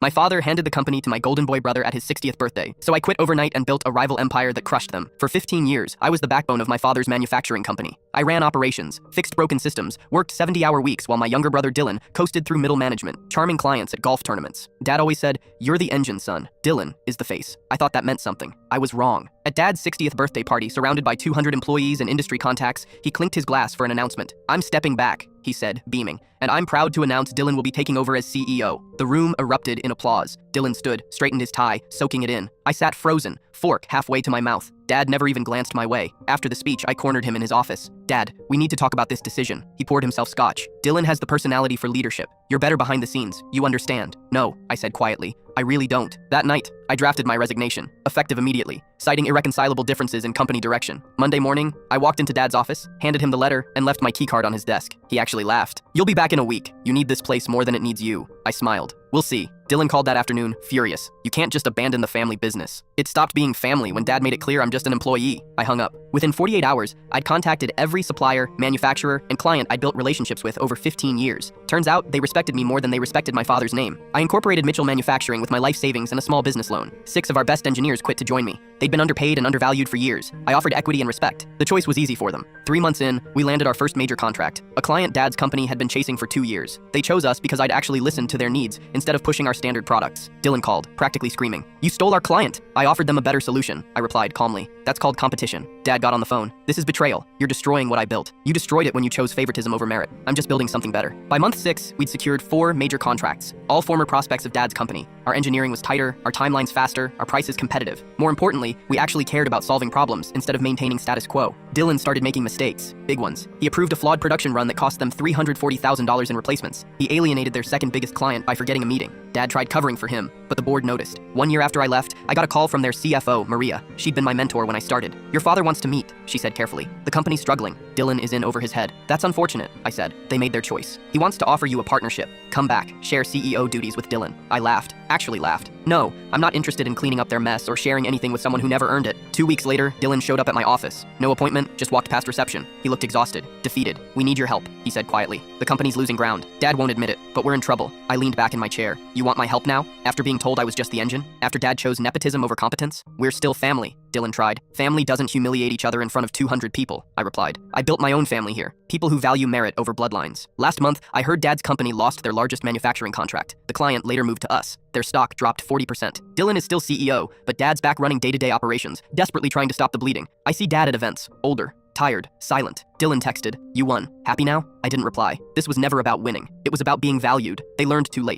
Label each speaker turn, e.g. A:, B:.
A: My father handed the company to my golden boy brother at his 60th birthday, so I quit overnight and built a rival empire that crushed them. For 15 years, I was the backbone of my father's manufacturing company. I ran operations, fixed broken systems, worked 70-hour weeks while my younger brother Dylan coasted through middle management, charming clients at golf tournaments. Dad always said, "You're the engine, son. Dylan is the face." I thought that meant something. I was wrong. At Dad's 60th birthday party, surrounded by 200 employees and industry contacts, he clinked his glass for an announcement. "I'm stepping back," he said, beaming, "and I'm proud to announce Dylan will be taking over as CEO." The room erupted in applause. Dylan stood, straightened his tie, soaking it in. I sat frozen, fork halfway to my mouth. Dad never even glanced my way. After the speech, I cornered him in his office. "Dad, we need to talk about this decision." He poured himself scotch. "Dylan has the personality for leadership. You're better behind the scenes. You understand." "No," I said quietly. "I really don't." That night, I drafted my resignation, effective immediately, citing irreconcilable differences in company direction. Monday morning, I walked into Dad's office, handed him the letter, and left my keycard on his desk. He actually laughed. "You'll be back in a week. You need this place more than it needs you." I smiled. "We'll see." Dylan called that afternoon, furious. "You can't just abandon the family business." It stopped being family when Dad made it clear I'm just an employee. I hung up. Within 48 hours, I'd contacted every supplier, manufacturer, and client I'd built relationships with over 15 years. Turns out, they respected me more than they respected my father's name. I incorporated Mitchell Manufacturing with my life savings and a small business loan. 6 of our best engineers quit to join me. They'd been underpaid and undervalued for years. I offered equity and respect. The choice was easy for them. 3 months in, we landed our first major contract. A client Dad's company had been chasing for 2 years. They chose us because I'd actually listened to their needs instead of pushing our standard products. Dylan called, practically screaming, "You stole our client!" I offered them a better solution, I replied calmly. "That's called competition." Dad got on the phone. "This is betrayal. You're destroying what I built. You destroyed it when you chose favoritism over merit. I'm just building something better." By month 6, we'd secured 4 major contracts, all former prospects of Dad's company. Our engineering was tighter, our timelines faster, our prices competitive. More importantly, we actually cared about solving problems instead of maintaining status quo. Dylan started making mistakes, big ones. He approved a flawed production run that cost them $340,000 in replacements. He alienated their second biggest client by forgetting a meeting. Dad tried covering for him, but the board noticed. 1 year after I left, I got a call from their CFO, Maria. She'd been my mentor when I started. "Your father wants to meet," she said carefully. "The company's struggling. Dylan is in over his head." "That's unfortunate," I said. "They made their choice. He wants to offer you a partnership. Come back, share CEO duties with Dylan." I laughed, actually laughed. "No, I'm not interested in cleaning up their mess or sharing anything with someone who never earned it." 2 weeks later, Dylan showed up at my office. No appointment, just walked past reception. He looked exhausted, defeated. "We need your help," he said quietly. "The company's losing ground. Dad won't admit it, but we're in trouble." I leaned back in my chair. "You want my help now? After being told I was just the engine? After Dad chose nepotism over competence?" "We're still family," Dylan tried. "Family doesn't humiliate each other in front of 200 people," I replied. "I built my own family here. People who value merit over bloodlines." Last month, I heard Dad's company lost their largest manufacturing contract. The client later moved to us. Their stock dropped 40%. Dylan is still CEO, but Dad's back running day-to-day operations, desperately trying to stop the bleeding. I see Dad at events, older, tired, silent. Dylan texted, "You won. Happy now?" I didn't reply. This was never about winning. It was about being valued. They learned too late.